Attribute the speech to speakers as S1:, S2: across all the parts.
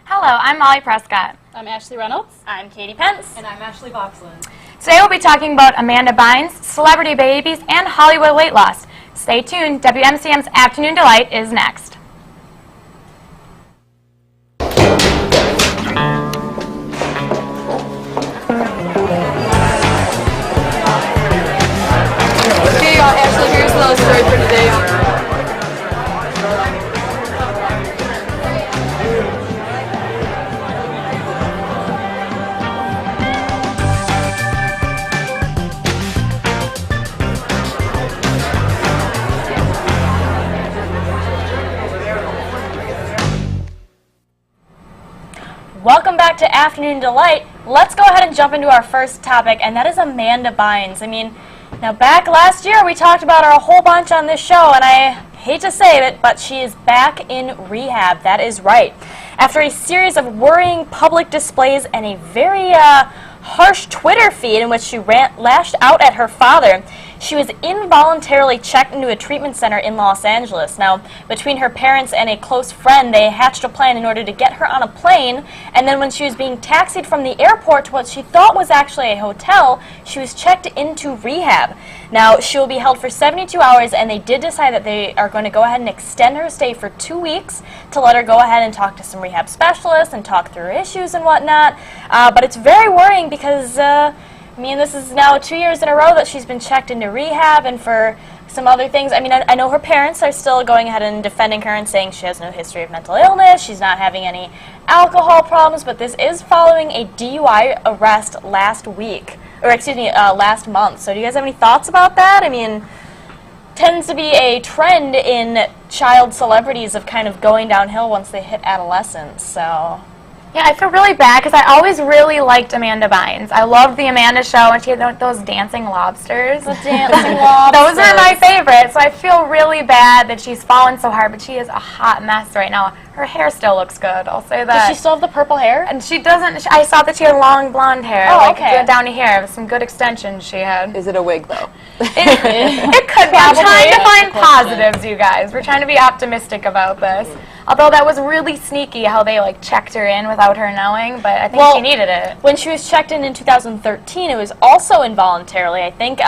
S1: Hello, I'm Molly Prescott.
S2: I'm Ashley Reynolds.
S3: I'm Katy Pence.
S4: And I'm Ashley Voxland.
S1: Today we'll be talking about Amanda Bynes, celebrity babies, and Hollywood weight loss. Stay tuned. WMCM's Afternoon Delight is next.
S4: Okay, Ashley, here's the story for today.
S3: Welcome back to Afternoon Delight. Let's go ahead and jump into our first topic, and that is Amanda Bynes. I mean, now back last year we talked about her a whole bunch on this show, and I hate to say it, but she is back in rehab. That is right. After a series of worrying public displays and a very harsh Twitter feed in which she lashed out at her father, she was involuntarily checked into a treatment center in Los Angeles. Now, between her parents and a close friend, they hatched a plan in order to get her on a plane, and then when she was being taxied from the airport to what she thought was actually a hotel, she was checked into rehab. Now, she will be held for 72 hours, and they did decide that they are going to go ahead and extend her stay for 2 weeks to let her go ahead and talk to some rehab specialists and talk through her issues and whatnot. But it's very worrying because I mean, this is now 2 years in a row that she's been checked into rehab, and for some other things. I mean, I know her parents are still going ahead and defending her and saying she has no history of mental illness, she's not having any alcohol problems, but this is following a DUI arrest last month. So do you guys have any thoughts about that? I mean, tends to be a trend in child celebrities of kind of going downhill once they hit adolescence, so...
S1: Yeah, I feel really bad because I always really liked Amanda Bynes. I loved the Amanda Show, and she had those dancing lobsters.
S3: The dancing lobsters.
S1: Those are my favorite, so I feel really bad that she's fallen so hard, but she is a hot mess right now. Her hair still looks good, I'll say that.
S3: Does she still have the purple hair?
S1: And she doesn't, I saw that she had long blonde hair,
S3: okay.
S1: down to here, some good extensions she had.
S4: Is it a wig, though?
S1: It could be. I'm trying to find positives, you guys. We're trying to be optimistic about this. Although that was really sneaky how they checked her in without her knowing, but I think she needed it.
S3: When she was checked in 2013, it was also involuntarily. I think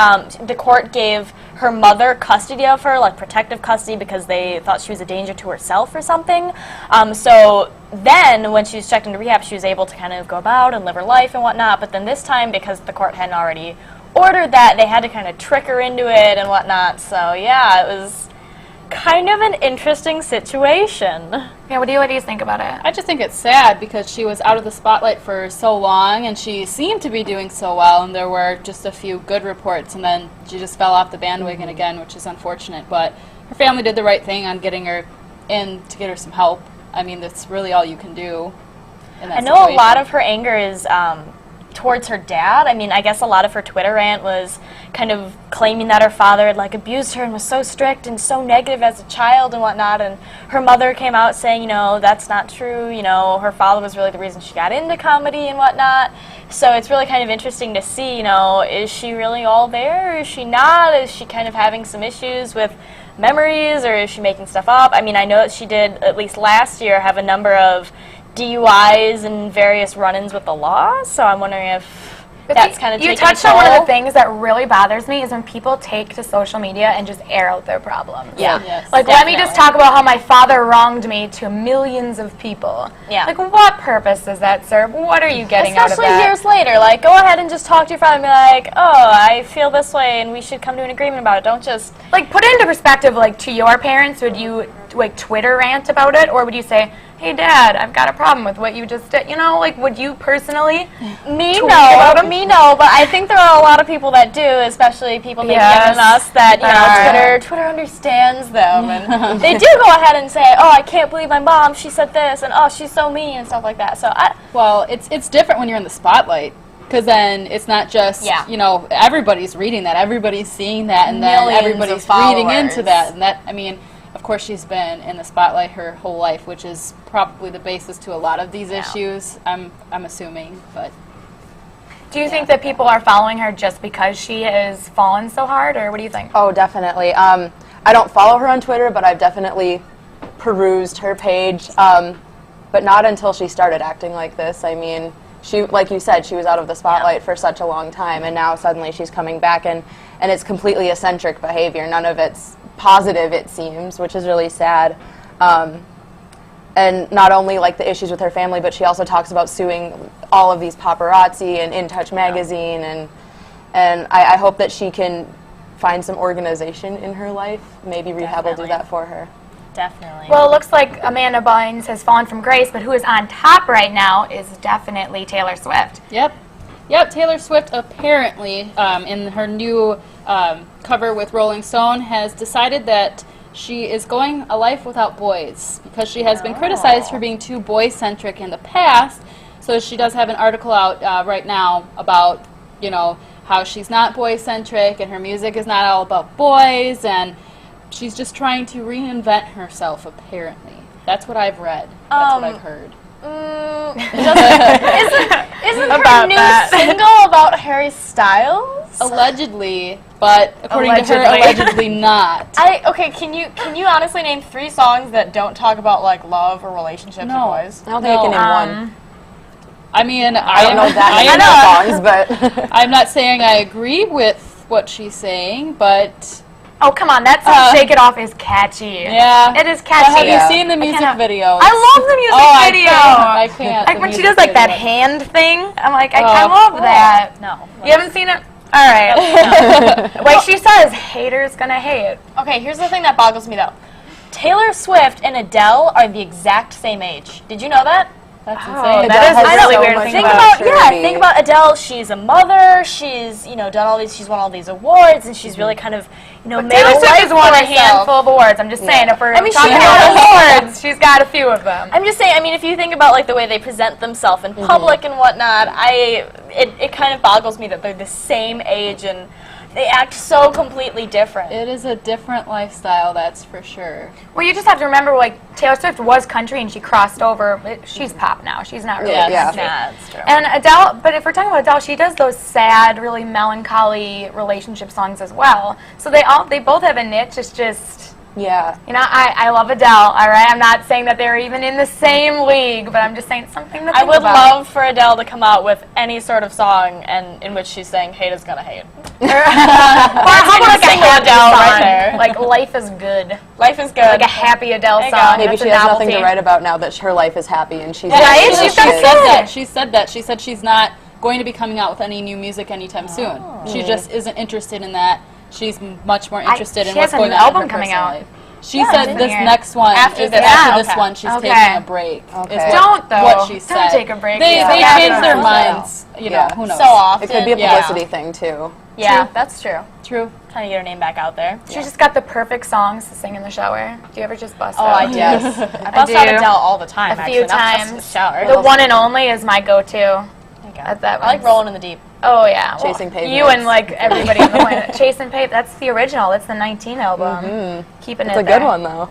S3: the court gave her mother custody of her, protective custody, because they thought she was a danger to herself or something. So then, when she was checked into rehab, she was able to kind of go about and live her life and whatnot. But then this time, because the court hadn't already ordered that, they had to kind of trick her into it and whatnot. So yeah, it was kind of an interesting situation.
S1: Yeah, what do you think about it?
S2: I just think it's sad because she was out of the spotlight for so long and she seemed to be doing so well, and there were just a few good reports, and then she just fell off the bandwagon again, which is unfortunate. But her family did the right thing on getting her in to get her some help. I mean, that's really all you can do in that
S3: situation. I know a lot of her anger is towards her dad. I mean, I guess a lot of her Twitter rant was kind of claiming that her father had abused her and was so strict and so negative as a child and whatnot, and her mother came out saying, that's not true, her father was really the reason she got into comedy and whatnot. So it's really kind of interesting to see, is she really all there, or is she not? Is she kind of having some issues with memories, or is she making stuff up? I mean, I know that she did, at least last year, have a number of DUIs and various run-ins with the law, so I'm wondering if that's kind of taking
S1: You touched on one of the things that really bothers me is when people take to social media and just air out their problems.
S3: Yeah.
S2: Yes,
S1: let me just talk about how my father wronged me to millions of people.
S3: Yeah.
S1: What purpose does that serve? What are you getting out of that?
S3: Especially years later. Go ahead and just talk to your father and be like, oh, I feel this way and we should come to an agreement about it. Don't just...
S1: put it into perspective, to your parents, would you, Twitter rant about it? Or would you say, hey, Dad, I've got a problem with what you just did? Would you personally?
S3: Me, no, but I think there are a lot of people that do, especially people maybe younger than us, that, Twitter understands them, and they do go ahead and say, oh, I can't believe my mom, she said this, and oh, she's so mean, and stuff like that. So
S2: Well, it's different when you're in the spotlight, because then it's not just, everybody's reading that, everybody's seeing that, and then everybody's reading into that, and that, I mean... Of course, she's been in the spotlight her whole life, which is probably the basis to a lot of these issues, I'm assuming. But
S1: do you think that people are following her just because she has fallen so hard, or what do you think?
S4: Oh, definitely. I don't follow her on Twitter, but I've definitely perused her page. But but not until she started acting like this. I mean, she, like you said, she was out of the spotlight for such a long time, and now suddenly she's coming back, and it's completely eccentric behavior. None of it's positive, it seems, which is really sad. And not only like the issues with her family, but she also talks about suing all of these paparazzi and In Touch magazine, and I hope that she can find some organization in her life. Maybe rehab will do that for her.
S3: Definitely.
S1: Well, it looks like Amanda Bynes has fallen from grace, but who is on top right now is definitely Taylor Swift.
S2: Yep, Taylor Swift apparently, in her new cover with Rolling Stone, has decided that she is going a life without boys because she has been criticized for being too boy-centric in the past. So she does have an article out right now about, you know, how she's not boy-centric and her music is not all about boys, and she's just trying to reinvent herself, apparently. That's what I've read. That's what I've heard.
S3: Isn't her new single about Harry Styles?
S2: Allegedly, but according to her, allegedly not.
S3: Okay, can you honestly name 3 songs that don't talk about like love or relationships
S2: No.
S3: with boys?
S4: I don't think I can name one.
S2: I mean,
S4: I don't know that many songs, but
S2: I'm not saying I agree with what she's saying, but
S1: Oh, come on, that song Shake It Off is catchy.
S2: yeah.
S1: It is catchy.
S2: But have you seen the music video?
S1: I love the music video.
S2: I can't.
S1: Like
S2: The
S1: when she
S2: music
S1: does like that
S2: video.
S1: hand thing, I'm like, I love that.
S3: No.
S1: You haven't seen it? All right. Like she says, haters gonna hate.
S3: Okay, here's the thing that boggles me though. Taylor Swift and Adele are the exact same age. Did you know that?
S2: That's
S1: Oh,
S2: insane.
S1: that is
S4: has
S1: really
S4: so
S1: weird to
S4: much
S1: think
S3: about
S4: maturity.
S3: think about Adele. She's a mother. She's done all these. She's won all these awards, and she's really kind of made
S1: Taylor
S3: a
S1: Swift
S3: life
S1: has won
S3: for
S1: a handful
S3: herself.
S1: of awards. I'm just saying, if we're
S3: I mean,
S1: talking
S3: she
S1: about
S3: has.
S1: awards, she's got a few of them.
S3: I'm just saying. I mean, if you think about like the way they present themselves in public and whatnot, it kind of boggles me that they're the same age and they act so completely different.
S2: It is a different lifestyle, that's for sure.
S1: Well, you just have to remember, like, Taylor Swift was country and she crossed over. She's pop now. She's not really
S2: Yeah.
S1: country.
S3: Yeah, that's true.
S1: And Adele, but if we're talking about Adele, she does those sad, really melancholy relationship songs as well. So they both have a niche. It's just,
S4: yeah.
S1: I love Adele, all right? I'm not saying that they're even in the same league, but I'm just saying it's something to think
S3: I would
S1: about.
S3: love for Adele to come out with any sort of song and in which she's saying hate is gonna hate.
S1: Or how about like a
S3: single
S1: happy
S3: Adele
S1: song?
S3: right there.
S1: Like Life is Good.
S3: Life is good.
S1: Like a happy Adele
S3: There you
S1: song.
S3: go.
S4: Maybe
S1: That's
S4: she
S1: a
S4: has nothing to
S1: novelty.
S4: write about now that her life is happy and she's
S1: Right?
S4: she
S1: She's got
S4: is.
S1: a
S2: She said that. She said she's not going to be coming out with any new music anytime soon. She just isn't interested in that. She's much more interested in
S1: she
S2: what's
S1: has a
S2: going
S1: new
S2: on in
S1: album
S2: her
S1: coming
S2: personal
S1: out.
S2: life. She said this
S1: hearing.
S2: next one
S3: After
S2: is
S3: this.
S2: after
S3: Yeah,
S2: this
S3: okay.
S2: one she's
S1: Okay.
S2: taking a break.
S4: Okay.
S2: Is what,
S1: Don't, though.
S2: what she
S1: Don't
S2: said.
S1: take a break.
S2: They
S1: Yeah.
S2: change their
S1: Yeah.
S2: minds. You know,
S4: Yeah.
S2: who knows?
S3: So often.
S4: It could be a
S2: Yeah.
S4: publicity thing too.
S3: Yeah, that's true.
S2: True.
S3: Trying to get her name back out there.
S1: She just got the perfect songs to sing in the shower. Do you ever just bust
S3: Oh,
S1: out?
S3: I do.
S4: Yes.
S3: I bust out
S1: do.
S3: Adele all the time.
S1: A
S3: actually,
S1: few
S3: not just in
S1: times.
S3: the shower.
S1: The one and only is my go-to. At that
S3: I like
S1: one's-
S3: Rolling in the Deep.
S1: Oh yeah,
S4: Chasing Pavements.
S1: You and like everybody on the planet. Chasing Pavements. That's the original. It's the 19 album. Keeping
S4: It's
S1: it
S4: a
S1: there.
S4: good one though.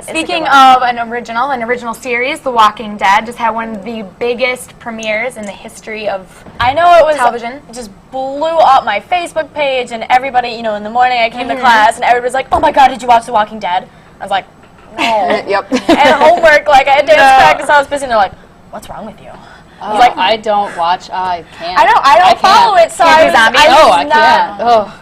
S1: Speaking of an original series, The Walking Dead just had one of the biggest premieres in the history of
S3: I know it was
S1: television.
S3: It just blew up my Facebook page, and everybody, in the morning I came to class, and everybody was like, "Oh my God, did you watch The Walking Dead?" I was like, "No."
S4: Yep.
S3: And homework, like I had dance practice, I was busy, and they're like, "What's wrong with you?"
S2: I was like, I don't watch. I can't.
S3: I know I don't follow it, so
S1: Can't
S3: I
S1: do
S3: was,
S1: zombies?
S3: I was
S2: I
S3: not.
S2: can't. Oh,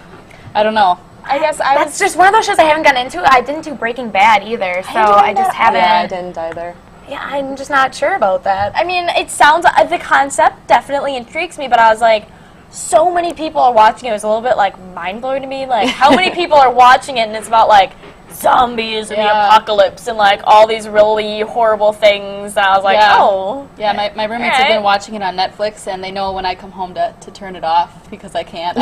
S2: I don't know.
S3: I guess I
S1: That's
S3: was.
S1: just one of those shows I haven't gotten into. I didn't do Breaking Bad either, so I just haven't.
S4: Yeah, I didn't either.
S1: Yeah, I'm just not sure about that.
S3: I mean, it sounds the concept definitely intrigues me, but I was like, so many people are watching it. It was a little bit like mind blowing to me. Like, how many people are watching it, and it's about like zombies and the
S2: Yeah.
S3: apocalypse and like all these really horrible things. And I was like,
S2: Yeah.
S3: oh,
S2: Yeah, my roommates have
S3: Alright.
S2: been watching it on Netflix, and they know when I come home to turn it off because I can't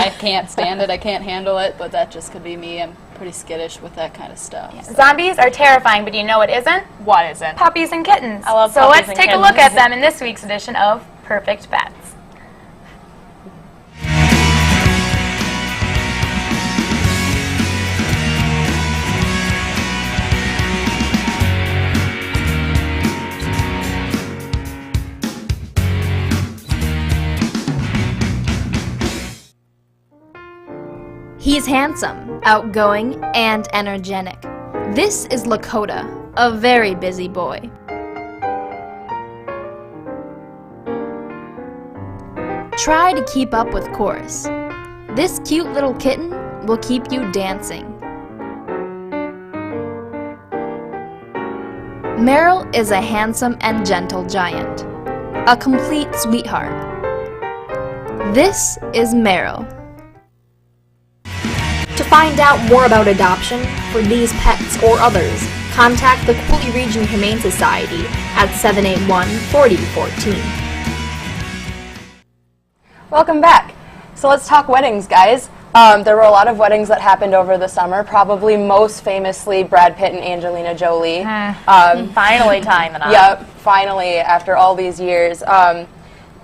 S2: stand it. I can't handle it, but that just could be me. I'm pretty skittish with that kind of stuff.
S1: Zombies are terrifying, but you know what isn't?
S3: what is it?
S1: Puppies and kittens.
S3: I love
S1: so
S3: puppies
S1: let's
S3: and
S1: take a look
S3: kittens.
S1: at them in this week's edition of Perfect Pets.
S5: He's handsome, outgoing, and energetic. This is Lakota, a very busy boy. Try to keep up with chorus. This cute little kitten will keep you dancing. Meryl is a handsome and gentle giant, a complete sweetheart. This is Meryl.
S6: To find out more about adoption for these pets or others, contact the Cooley Region Humane Society at 781-4014.
S4: Welcome back. So let's talk weddings, guys. There were a lot of weddings that happened over the summer, probably most famously Brad Pitt and Angelina Jolie.
S3: Finally tying the knot.
S4: Yep, finally, after all these years.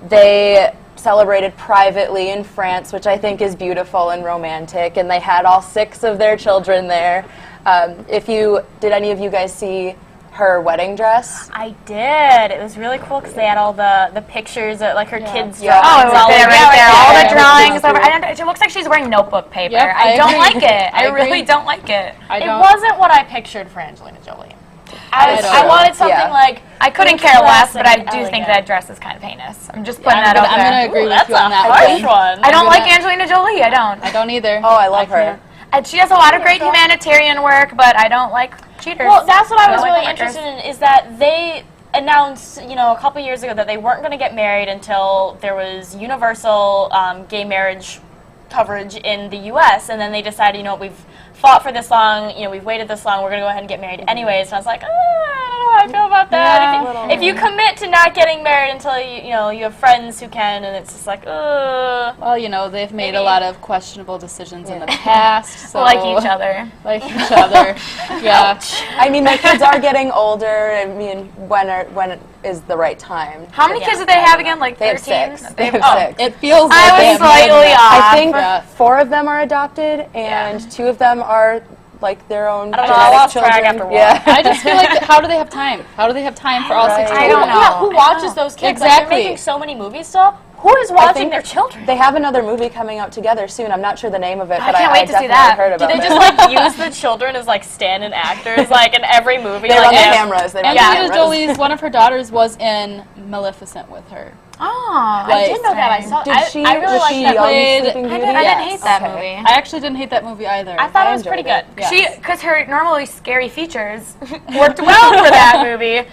S4: They celebrated privately in France, which I think is beautiful and romantic, and they had all 6 of their children there. Did any of you guys see her wedding dress?
S3: I did. It was really cool because they had all the pictures of like her kids'
S4: Yeah.
S3: drawings.
S1: Oh, it was there, right there. All the drawings.
S4: Yeah.
S1: And it looks like she's wearing notebook paper.
S2: Yep,
S1: I don't
S2: agree.
S1: like it. I
S2: agree.
S1: really don't like it.
S3: It wasn't what I pictured for Angelina Jolie.
S2: don't
S3: I wanted something
S4: Yeah.
S3: like
S1: I couldn't
S3: pink
S1: care less,
S3: dress
S1: but I
S3: and
S1: do think
S3: elegant.
S1: that dress is kind of heinous. I'm just putting
S2: I'm
S1: that out
S2: gonna
S1: there.
S2: agree with
S3: That's
S2: you on
S3: a
S2: that
S3: harsh
S2: one.
S3: one.
S1: I don't
S2: I'm
S1: like
S2: gonna-
S1: Angelina Jolie. I don't.
S2: I don't either.
S4: Oh, I love her.
S1: And she does a lot of great humanitarian work, but I don't like cheaters.
S3: Well, that's what I was
S1: don't
S3: really
S1: like
S3: interested in, is that they announced, a couple years ago that they weren't going to get married until there was universal gay marriage coverage in the U.S., and then they decided, we've fought for this long, we've waited this long, we're going to go ahead and get married anyways. And I was like, I don't know how I feel about that. If you commit to not getting married until you have friends who can, and it's just like,
S2: Well, they've made a lot of questionable decisions in the past. So
S1: like each other.
S2: Like each other. Yeah.
S4: I mean, their kids are getting older. I mean, when is the right time?
S1: How many kids do they have again? Like
S4: They have
S1: 13?
S4: 6. They have 6.
S2: It feels like
S1: I
S2: they
S1: was
S2: have more than
S1: slightly
S2: that.
S1: off.
S4: I think
S2: Yeah.
S4: 4 of them are adopted, and 2 of them are like their own
S3: I don't know,
S4: genetic
S3: I lost
S4: children.
S3: track after one.
S4: Yeah.
S2: I just feel like, how do they have time? How do they have time for all 6
S4: Right.
S2: children?
S1: I don't know.
S3: Yeah, who watches those kids? Like,
S2: Exactly.
S3: they're making so many movies still. Who is watching
S4: think
S3: their children?
S4: They have another movie coming out together soon. I'm not sure the name of it, but
S1: can't
S4: I
S1: wait to see
S4: definitely
S1: that.
S4: heard
S3: Do
S4: about
S3: they
S4: it.
S3: just use the children as stand-in actors in every movie?
S4: They run the
S3: yeah.
S4: cameras. They run the
S2: Angelina
S4: cameras.
S2: Jolie's, one of her daughters was in Maleficent with her.
S1: Oh,
S3: I didn't know that. I saw.
S4: Did she?
S3: I really
S4: was
S3: like
S4: she
S3: that.
S4: young
S2: played-
S4: Sleeping
S1: I
S4: Beauty?
S1: didn't
S4: Yes.
S1: hate that
S4: Okay.
S1: movie.
S2: I actually didn't hate that movie either.
S3: I thought
S4: I
S3: it was pretty good.
S4: enjoyed it.
S2: Yes.
S1: Because her normally scary features worked well for that movie.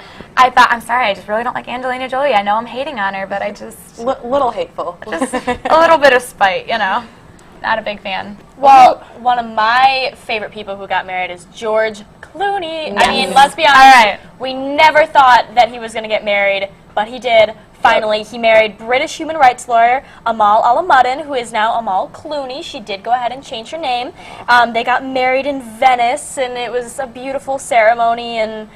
S1: I thought, I'm sorry, I just really don't like Angelina Jolie. I know I'm hating on her, but I just,
S4: Little hateful.
S1: just a little bit of spite, Not a big fan.
S3: Well, one of my favorite people who got married is George Clooney. I mean,
S1: Yes.
S3: let's be honest.
S1: All right.
S3: We never thought that he was going to get married, but he did. Finally, he married British human rights lawyer Amal Al-Muddin, who is now Amal Clooney. She did go ahead and change her name. They got married in Venice, and it was a beautiful ceremony, and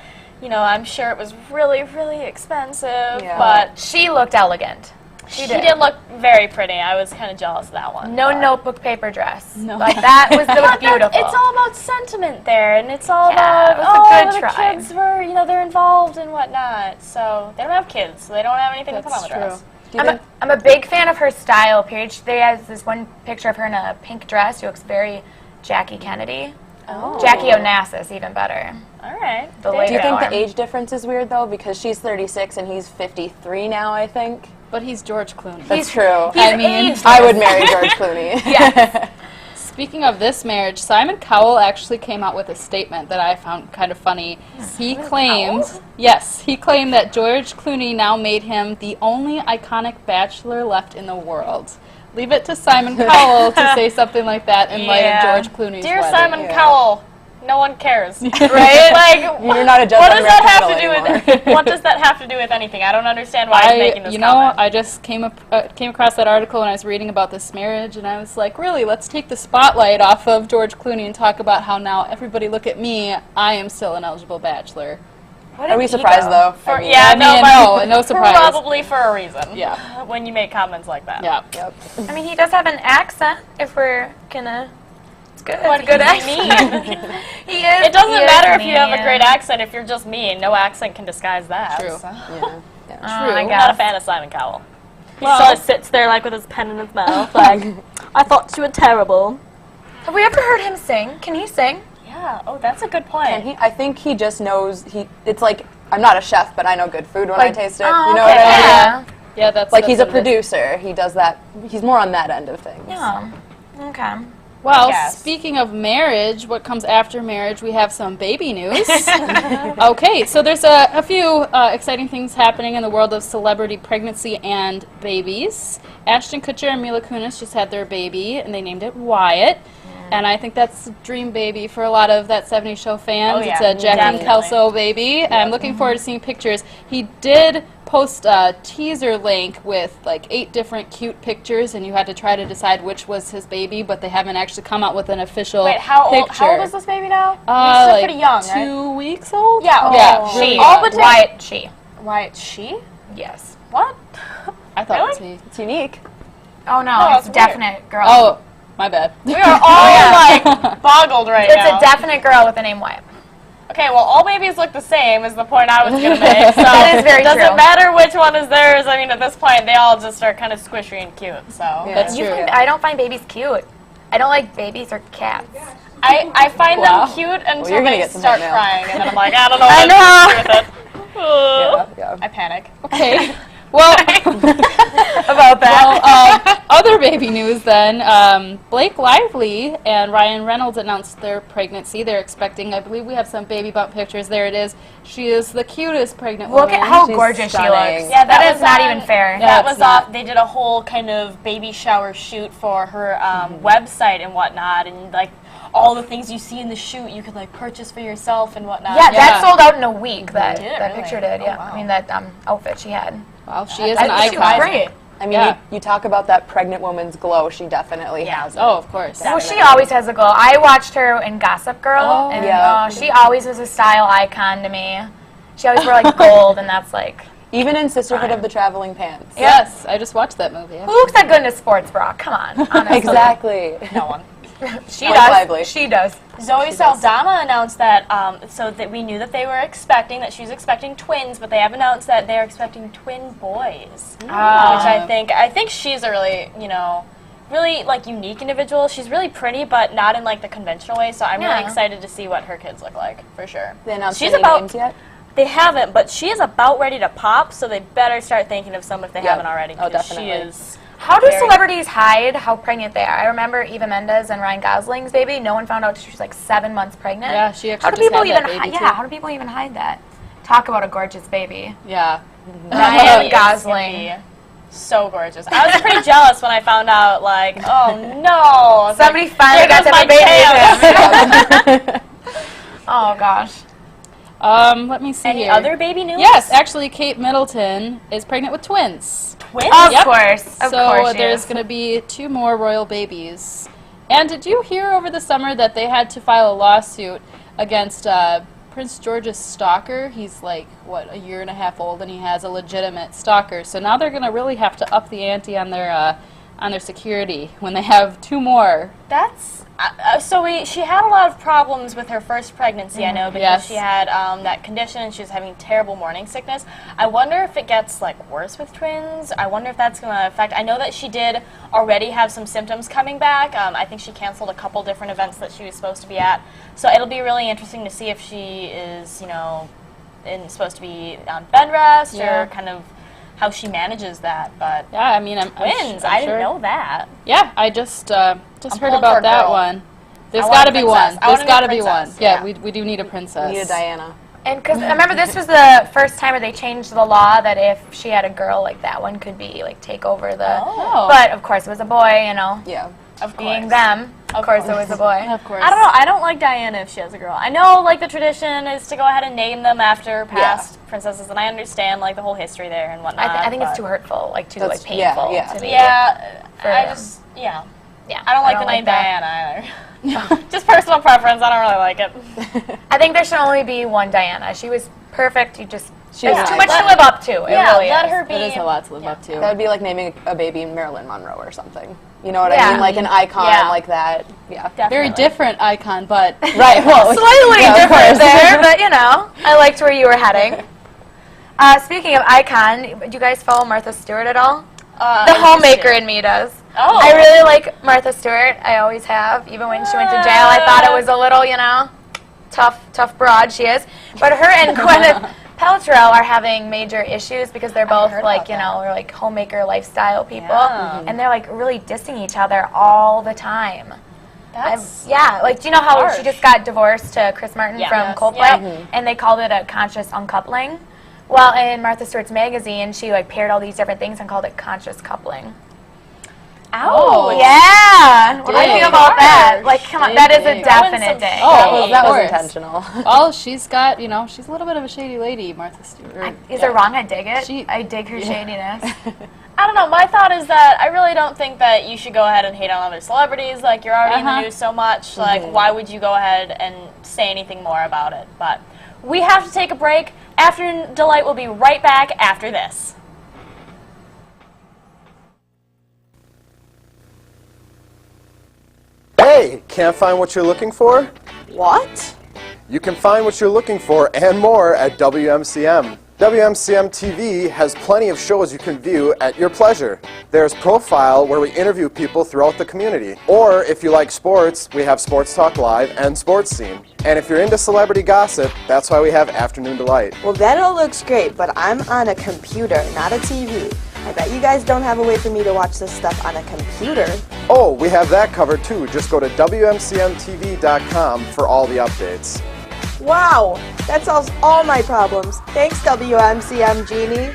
S3: I'm sure it was really, really expensive,
S4: Yeah.
S3: but
S1: She looked elegant.
S3: she did look very pretty. I was kind of jealous of that one.
S1: No
S3: but-
S1: notebook paper dress.
S2: No.
S1: Like that was
S3: But
S1: beautiful.
S3: it's all about sentiment there, and it's all
S1: Yeah,
S3: about
S1: it was a good
S3: the
S1: try.
S3: kids were, they're involved and whatnot. So they don't have kids, so they don't have anything to put on the
S2: That's
S3: dress.
S1: I'm a big fan of her style, period. They has this one picture of her in a pink dress. She looks very Jackie Kennedy.
S3: Oh.
S1: Jackie Onassis, even better.
S3: All right.
S1: The
S3: There
S1: lady
S4: Do you think
S1: form.
S4: the age difference is weird though? Because she's 36 and he's 53 now, I think.
S2: But he's George Clooney.
S4: That's true.
S1: He's
S2: I mean,
S1: aged.
S4: I would marry George Clooney.
S1: Yes.
S2: Speaking of this marriage, Simon Cowell actually came out with a statement that I found kind of funny. He claimed that George Clooney now made him the only iconic bachelor left in the world. Leave it to Simon Cowell to say something like that in light
S1: Yeah.
S2: of George Clooney's
S3: Dear
S2: wedding.
S3: Simon
S4: Yeah.
S3: Cowell, no one cares.
S1: Right?
S4: You're not a judge
S3: What
S4: on
S3: does that
S4: American
S3: have
S4: Idol
S3: to do
S4: anymore.
S3: with what does that have to do with anything? I don't understand why he's making this comment.
S2: I just came across that article and I was reading about this marriage and I was like, really, let's take the spotlight off of George Clooney and talk about how now everybody look at me, I am still an eligible bachelor.
S4: Are we surprised though?
S3: For,
S4: I mean,
S3: yeah,
S2: no surprise.
S3: Probably for a reason.
S2: Yeah.
S3: When you make comments like that.
S2: Yeah.
S4: Yep.
S1: I mean, he does have an accent, if we're gonna... It's good.
S3: What
S1: It's a good
S3: do you
S1: accent.
S3: mean?
S1: He is.
S3: It doesn't
S1: he is
S3: matter if you have a
S1: mean.
S3: great accent if you're just mean. No accent can disguise that.
S2: True.
S3: So.
S4: Yeah. Yeah.
S1: I
S3: I'm
S1: guess.
S3: not a fan of Simon Cowell. He
S2: Well-
S3: sort of sits there with his pen in his mouth I thought you were terrible.
S1: Have we ever heard him sing? Can he sing?
S3: Yeah. Oh, that's a good point.
S4: And I think he just knows. It's like I'm not a chef, but I know good food when I taste it.
S1: Oh,
S4: You know
S1: okay,
S4: what I mean?
S1: yeah.
S2: Yeah, that's
S4: like he's a
S2: what it is.
S4: producer. He does that. He's more on that end of things.
S1: Yeah. Okay.
S2: Well,
S3: Yes.
S2: speaking of marriage, what comes after marriage, we have some baby news. Okay, so there's a few exciting things happening in the world of celebrity pregnancy and babies. Ashton Kutcher and Mila Kunis just had their baby, and they named it Wyatt. And I think that's a dream baby for a lot of that 70s show fans.
S3: Oh, yeah,
S2: It's a Jack and
S3: definitely.
S2: Kelso baby. I'm looking forward to seeing pictures. He did post a teaser link with like 8 different cute pictures, and you had to try to decide which was his baby, but they haven't actually come out with an official
S3: Wait,
S2: picture.
S3: how old is this baby now? He's still
S2: Like
S3: pretty young,
S2: 2 weeks old?
S3: Yeah, oh.
S2: Yeah,
S3: She.
S2: really
S3: All
S2: young.
S3: but
S1: Wyatt, she.
S3: right? Why, it's she?
S1: Yes.
S3: What?
S2: I thought it was
S3: Really?
S2: me.
S4: It's unique.
S1: Oh, no,
S3: Oh,
S1: it's
S3: that's weird.
S1: definite girl.
S2: Oh, my bad.
S3: We are all, like, boggled right
S1: It's
S3: now.
S1: a definite girl with the name Wyatt.
S3: Okay, well, all babies look the same is the point I was going to make. So
S1: That is very
S3: doesn't
S1: true.
S3: matter which one is theirs. I mean, at this point, they all just are kind of squishy and cute. So
S2: That's
S1: You
S2: true.
S1: find- I don't find babies cute. I don't like babies or cats.
S3: I find
S2: Wow.
S3: them cute until
S4: you're gonna
S3: they
S4: get some
S3: start
S4: hate mail.
S3: crying, and then I'm like, I don't know what to do with it.
S4: Yeah.
S3: I panic.
S2: Okay. Well,
S1: About that.
S2: well, other baby news then. Blake Lively and Ryan Reynolds announced their pregnancy. They're expecting, I believe we have some baby bump pictures. There it is. She is the cutest pregnant
S1: Look
S2: woman.
S1: at how
S4: She's
S1: gorgeous she
S4: stunning.
S1: looks.
S3: Yeah,
S1: that
S3: was
S1: is not
S3: on-
S1: even fair.
S2: Yeah,
S3: That
S2: it's
S3: was
S2: not.
S3: off. They did a whole kind of baby shower shoot for her website and whatnot, and like all the things you see in the shoot, you could like purchase for yourself and whatnot.
S1: Yeah,
S2: Yeah.
S1: that sold out in a week. That
S3: Did it
S1: that
S3: really?
S1: picture did.
S3: Oh,
S1: Yeah,
S3: wow.
S1: I mean that outfit she had.
S2: Wow, she is
S3: That
S2: an
S3: is
S1: She
S2: icon.
S1: was great.
S4: I mean,
S2: Yeah.
S4: you talk about that pregnant woman's glow. She definitely
S3: Yeah.
S4: has it.
S2: Oh, of course.
S1: Well, she always has a glow. I watched her in Gossip Girl,
S2: Oh,
S1: and
S4: yeah.
S1: she always was a style icon to me. She always wore like gold, and that's like,
S4: Even in Sisterhood of the Traveling Pants.
S2: Yes, I just watched that movie.
S1: who looks that good in a sports bra? Come on, honestly.
S4: Exactly.
S3: No one.
S1: She
S4: Blake
S1: does.
S4: Lively.
S1: She does.
S3: Zoe Saldana announced that, so that we knew that they were expecting, that she was expecting twins, but they have announced that they're expecting twin boys. Which I think she's a really, really like unique individual. She's really pretty, but not in like the conventional way. So I'm really
S1: Yeah.
S3: excited to see what her kids look like for sure.
S4: They announced
S3: She's
S4: any
S3: about-
S4: names yet?
S3: They haven't, but she is about ready to pop. So they better start thinking of some if they
S4: Yeah.
S3: haven't already.
S4: Oh,
S3: Because
S4: definitely.
S3: She is.
S1: How do
S3: Very-
S1: celebrities hide how pregnant they are? I remember Eva Mendes and Ryan Gosling's baby. No one found out till she was like 7 months pregnant.
S2: Yeah, she actually
S1: How do
S2: just
S1: people
S2: had that
S1: even
S2: baby,
S1: hide?
S2: too.
S1: Yeah, how do people even hide that? Talk about a gorgeous baby.
S2: Yeah.
S1: Ryan
S3: Is
S1: Gosling.
S3: gonna be so gorgeous. I was pretty jealous when I found out. Like, oh no! It's
S1: Somebody
S3: like,
S1: finally
S3: there
S1: got to
S3: goes
S1: have a
S3: my
S1: baby with
S3: chance.
S1: him. Oh gosh.
S2: Let me see
S3: Any
S2: here.
S3: other baby news?
S2: Yes, actually, Kate Middleton is pregnant with twins.
S3: Twins?
S1: Of
S2: Yep.
S1: course. Of
S2: So
S1: course she
S2: there's
S1: is.
S2: going to be 2 more royal babies. And did you hear over the summer that they had to file a lawsuit against Prince George's stalker? He's like, what, a year and a half old, and he has a legitimate stalker. So now they're going to really have to up the ante on their security when they have 2 more.
S3: That's she had a lot of problems with her first pregnancy. I know because
S2: Yes.
S3: she had that condition and she was having terrible morning sickness. I wonder if it gets like worse with twins. I wonder if that's going to affect. I know that she did already have some symptoms coming back. I think she canceled a couple different events that she was supposed to be at. So it'll be really interesting to see if she is, supposed to be on bed rest
S2: Yeah.
S3: or kind of how she manages that. But
S2: Yeah, I mean, I'm
S3: twins,
S2: I'm
S3: I
S2: sure.
S3: didn't know that.
S2: Yeah, I just heard
S3: pulling for a
S2: about that
S3: girl.
S2: one. There's
S3: I want
S2: got to
S3: a
S2: be
S3: princess.
S2: one.
S3: I want
S2: There's
S3: a
S2: got to
S3: new
S2: be one.
S3: princess.
S2: Yeah,
S3: Yeah.
S2: we do need a princess.
S4: Need a Diana.
S1: And because remember, this was the first time where they changed the law that if she had a girl, like that one could be like take over the.
S2: Oh.
S1: But of course, it was a boy.
S4: Yeah.
S3: Of
S1: Being
S3: course.
S1: them, of course, it was a boy.
S2: Of course.
S3: I don't know. I don't like Diana if she has a girl. I know, like, the tradition is to go ahead and name them after past princesses, and I understand, like, the whole history there and whatnot.
S1: I think it's
S3: but-
S1: too hurtful, like too
S4: That's-
S1: like painful
S4: yeah,
S1: to me.
S3: Yeah,
S1: For
S3: I
S1: them.
S3: just,
S1: yeah.
S3: I don't like the name
S1: that.
S3: Diana either. Just personal preference. I don't really like it.
S1: I think there should only be one Diana. She was perfect. You just
S4: She
S1: there's
S4: was
S1: too
S4: nice.
S1: much to live up to. It
S3: Yeah,
S1: really
S3: let
S1: is.
S3: her be.
S2: It is a lot to live up to.
S4: That would be like naming a baby Marilyn Monroe or something. You know what
S1: Yeah.
S4: I mean? Like an icon
S1: Yeah.
S4: like that. Yeah.
S2: Very different icon, but
S4: Right. Well,
S1: Slightly
S4: yeah, of
S1: different
S4: course.
S1: there, but I liked where you were heading. Speaking of icon, do you guys follow Martha Stewart at all? The homemaker in me does.
S3: Oh.
S1: I really like Martha Stewart. I always have. Even when she went to jail, I thought it was a little, tough broad she is. But her and Gwyneth Paltrow are having major issues because they're both like, you know, like homemaker lifestyle people, and they're like really dissing each other all the time.
S3: That's
S1: like, do you know how she just got divorced to Chris Martin from Coldplay, and they called it a conscious uncoupling? Well, in Martha Stewart's magazine, she like paired all these different things and called it conscious coupling.
S3: Oh,
S1: yeah. What do you think about that? Like, come on, that is a definite ding.
S4: Oh, that was intentional.
S2: Oh, she's got, you know, she's a little bit of a shady lady, Martha Stewart.
S1: Is it wrong? I dig it. I dig her shadiness.
S3: I don't know. My thought is that I really don't think that you should go ahead and hate on other celebrities. Like, you're already in the news so much. Like, why would you go ahead and say anything more about it? But we have to take a break. Afternoon Delight will be right back after this.
S7: Hey, can't find what you're looking for?
S4: What?
S7: You can find what you're looking for and more at WMCM. WMCM TV has plenty of shows you can view at your pleasure. There's Profile, where we interview people throughout the community. Or if you like sports, we have Sports Talk Live and Sports Scene. And if you're into celebrity gossip, that's why we have Afternoon Delight.
S8: Well, that all looks great, but I'm on a computer, not a TV. I bet you guys don't have a way for me to watch this stuff on a computer.
S7: Oh, we have that covered too. Just go to WMCMTV.com for all the updates.
S8: Wow, that solves all my problems. Thanks, WMCM Genie.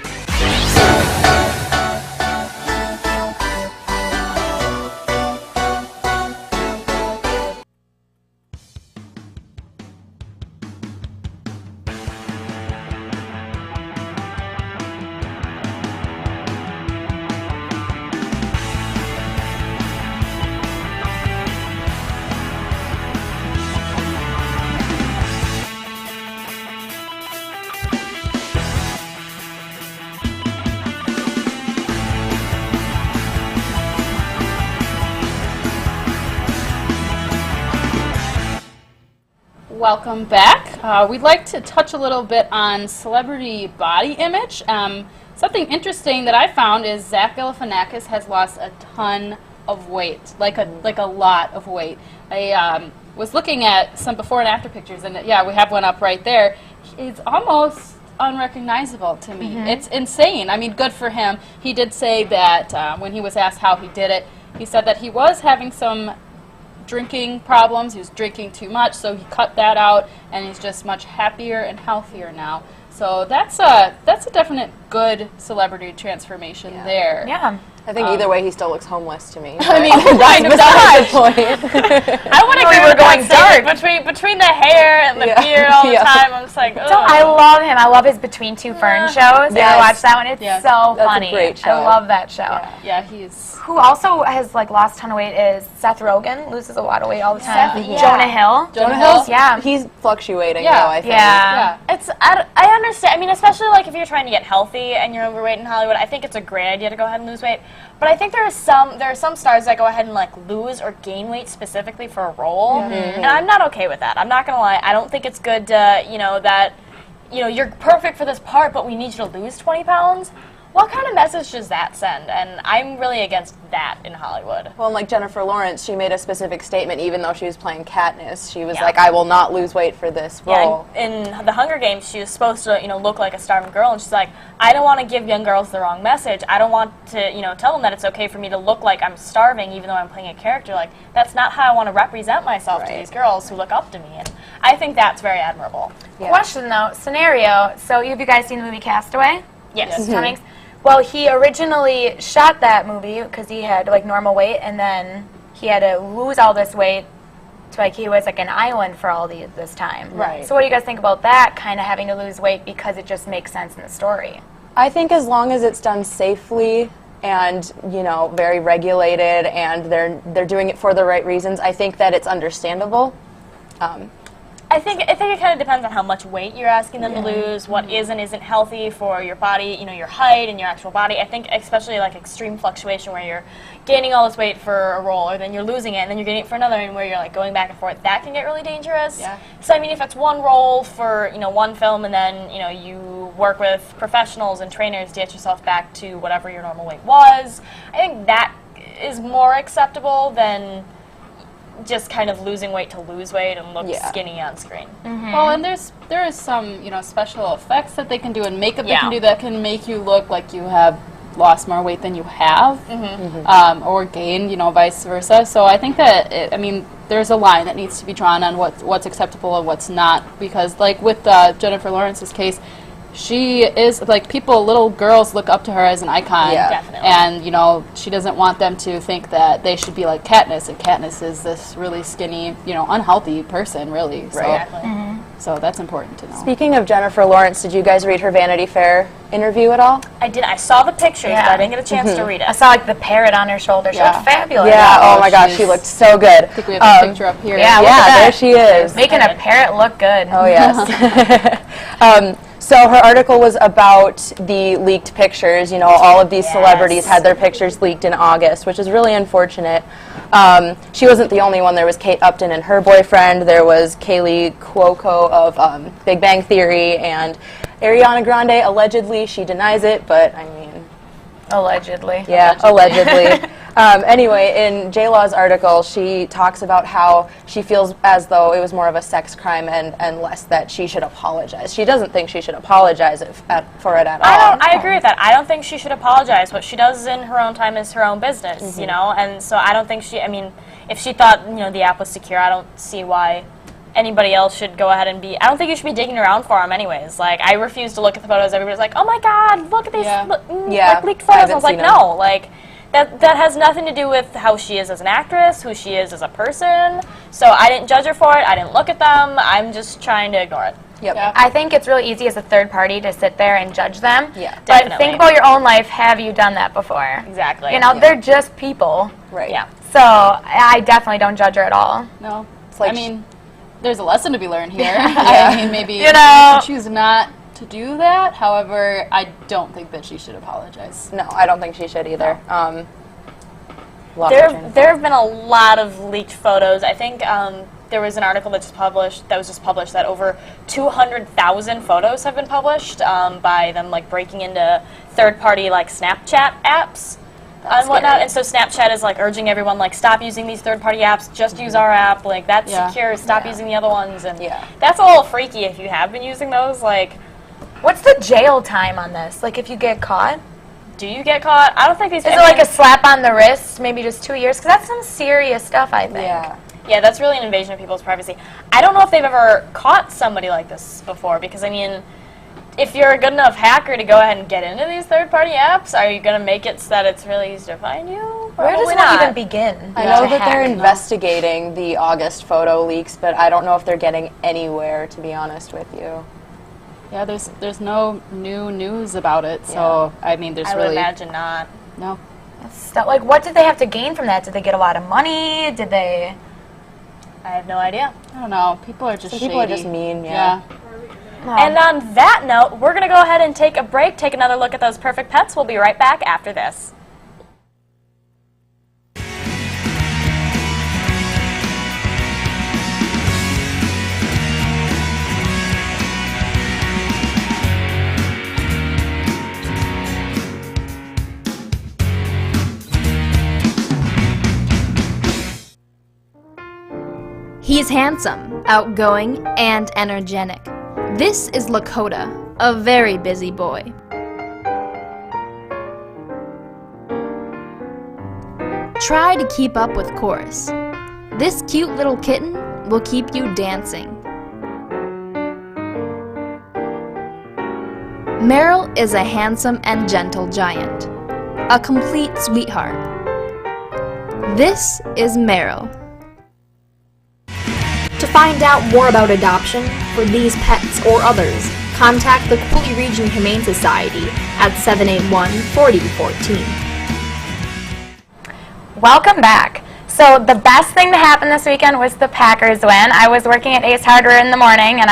S2: Welcome back. We'd like to touch a little bit on celebrity body image. Something interesting that I found is Zach Galifianakis has lost a ton of weight, like a lot of weight. I was looking at some before and after pictures, and yeah, we have one up right there. It's almost unrecognizable to me. It's insane. I mean, good for him. He did say that when he was asked how he did it, he said that he was having some drinking problems. He was drinking too much, so he cut that out, and he's just much happier and healthier now. So that's a definite good celebrity transformation there.
S1: Yeah.
S4: I think either way, he still looks homeless to me.
S2: I mean, kind of
S4: That's the point.
S3: I want to
S1: we were going dark.
S3: Between the hair and the beard all the time. I'm just like, ugh.
S1: I love him. I love his Between Two Ferns shows. Yes. I watched that one. It's so funny.
S4: That's a great show.
S1: I love that show.
S2: Yeah, he's...
S1: Who also has like lost a ton of weight is Seth Rogen. Loses a lot of weight all the time.
S3: Yeah.
S1: Jonah Hill.
S2: Jonah Hill?
S1: Yeah.
S4: He's fluctuating,
S2: Yeah.
S4: though, I think.
S1: Yeah.
S3: It's I understand. I mean, especially like if you're trying to get healthy and you're overweight in Hollywood, I think it's a great idea to go ahead and lose weight. But I think there are some stars that go ahead and like lose or gain weight specifically for a role, and I'm not okay with that. I'm not gonna lie. I don't think it's good to you're perfect for this part, but we need you to lose 20 pounds. What kind of message does that send? And I'm really against that in Hollywood.
S4: Well, like Jennifer Lawrence, she made a specific statement, even though she was playing Katniss. She was like, I will not lose weight for this role.
S3: Yeah, in the Hunger Games, she was supposed to, look like a starving girl, and she's like, I don't want to give young girls the wrong message. I don't want to, tell them that it's okay for me to look like I'm starving, even though I'm playing a character. Like, that's not how I want to represent myself to these girls who look up to me. And I think that's very admirable.
S1: Yeah. Question though, scenario. So, have you guys seen the movie Castaway?
S3: Yes.
S1: Tom Hanks? Well, he originally shot that movie because he had like normal weight, and then he had to lose all this weight to like he was like an island for all this time.
S4: Right.
S1: So what do you guys think about that, kind of having to lose weight because it just makes sense in the story?
S4: I think as long as it's done safely and, very regulated and they're doing it for the right reasons, I think that it's understandable.
S3: I think it kind of depends on how much weight you're asking them to lose, what is and isn't healthy for your body, your height and your actual body. I think especially like extreme fluctuation where you're gaining all this weight for a role, or then you're losing it, and then you're gaining it for another, and where you're like going back and forth, that can get really dangerous.
S2: Yeah.
S3: So I mean, if it's one role for one film, and then you work with professionals and trainers to get yourself back to whatever your normal weight was, I think that is more acceptable than just kind of losing weight to lose weight and look skinny on screen.
S2: Well, and there is some, you know, special effects that they can do and makeup they can do that can make you look like you have lost more weight than you have, or gained, you know, vice versa. So I think that, I mean, there's a line that needs to be drawn on what's acceptable and what's not, because like with Jennifer Lawrence's case, she is, like, little girls look up to her as an icon.
S4: Yeah.
S3: Definitely.
S2: And, you know, she doesn't want them to think that they should be like Katniss, and Katniss is this really skinny, you know, unhealthy person, really. So, so that's important to know.
S4: Speaking of Jennifer Lawrence, did you guys read her Vanity Fair interview at all?
S3: I did. I saw the pictures, but I didn't get a chance to read it.
S1: I saw like the parrot on her shoulder. She looked fabulous.
S4: Yeah, oh my gosh, she looked so good.
S2: I think we have a picture up here.
S1: Yeah,
S4: there she is.
S1: Making a parrot look good.
S4: Oh, yes. So her article was about the leaked pictures. You know, all of these celebrities had their pictures leaked in August, which is really unfortunate. She wasn't the only one. There was Kate Upton and her boyfriend. There was Kaylee Cuoco of Big Bang Theory, and Ariana Grande, allegedly. She denies it, but I mean...
S1: Allegedly.
S4: Yeah, allegedly. Anyway, in J-Law's article, she talks about how she feels as though it was more of a sex crime and less that she should apologize. She doesn't think she should apologize for it at all.
S3: I agree with that. I don't think she should apologize. What she does in her own time is her own business, you know? And so I don't think I mean, if she thought, you know, the app was secure, I don't see why anybody else should go ahead and I don't think you should be digging around for them anyways. Like, I refuse to look at the photos. Everybody's like, oh my God, look at these like, leaked photos. I was like, no, like, that has nothing to do with how she is as an actress, who she is as a person. So I didn't judge her for it. I didn't look at them. I'm just trying to ignore it.
S4: Yep.
S1: Yeah. I think it's really easy as a third party to sit there and judge them.
S4: Yeah,
S1: but
S3: definitely.
S1: think about your own life. Have you done that before?
S3: Exactly.
S1: You know, they're just people.
S4: Right.
S3: Yeah.
S1: So I definitely don't judge her at all.
S2: No.
S4: It's like
S2: I mean, there's a lesson to be learned here. I mean, maybe
S1: you know,
S2: choose not to do that. However, I don't think that she should apologize.
S4: No, I don't think she should either.
S3: There have been a lot of leaked photos. I think there was an article that was just published that over 200,000 photos have been published by them, like, breaking into third-party, like, Snapchat apps and whatnot. And so Snapchat is, like, urging everyone, like, stop using these third-party apps, just use our app, like, that's secure, stop using the other ones. And that's a little freaky if you have been using those. Like,
S1: what's the jail time on this? Like, if you get caught?
S3: Do you get caught? I don't think these...
S1: Is it like a slap on the wrist, maybe just 2 years? Because that's some serious stuff, I think.
S3: Yeah, that's really an invasion of people's privacy. I don't know if they've ever caught somebody like this before, because, I mean, if you're a good enough hacker to go ahead and get into these third-party apps, are you going to make it so that it's really easy to find you?
S1: Where does one even begin?
S4: I know that they're investigating the August photo leaks, but I don't know if they're getting anywhere, to be honest with you.
S2: Yeah, there's no new news about it, so I mean, I would
S3: imagine not.
S2: No.
S1: Like, what did they have to gain from that? Did they get a lot of money? Did they?
S3: I have no idea.
S2: I don't know. People are just shady.
S4: People are just mean. Yeah.
S3: And on that note, we're gonna go ahead and take a break, take another look at those perfect pets. We'll be right back after this.
S5: He's handsome, outgoing, and energetic. This is Lakota, a very busy boy. Try to keep up with chorus. This cute little kitten will keep you dancing. Meryl is a handsome and gentle giant, a complete sweetheart. This is Meryl.
S6: To find out more about adoption for these pets or others, contact the Cooley Region Humane Society at 781-4014.
S1: Welcome back. So the best thing to happen this weekend was the Packers win. I was working at Ace Hardware in the morning, and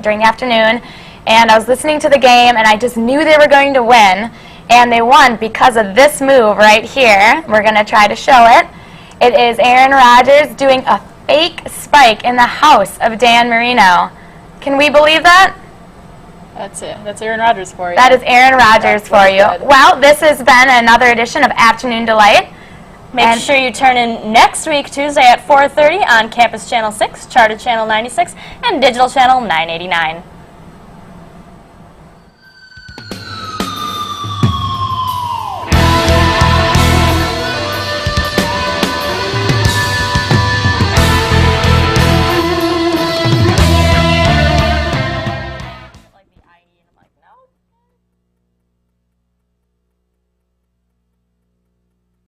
S1: during the afternoon, and I was listening to the game, and I just knew they were going to win, and they won because of this move right here. We're going to try to show it. It is Aaron Rodgers doing a fake spike in the house of Dan Marino. Can we believe that?
S2: That's it. That's Aaron Rodgers for you.
S1: That is Aaron Rodgers for you.
S2: Good.
S1: Well, this has been another edition of Afternoon Delight.
S3: Make sure you turn in next week, Tuesday at 4:30 on Campus Channel 6, Charter Channel 96, and Digital Channel 989.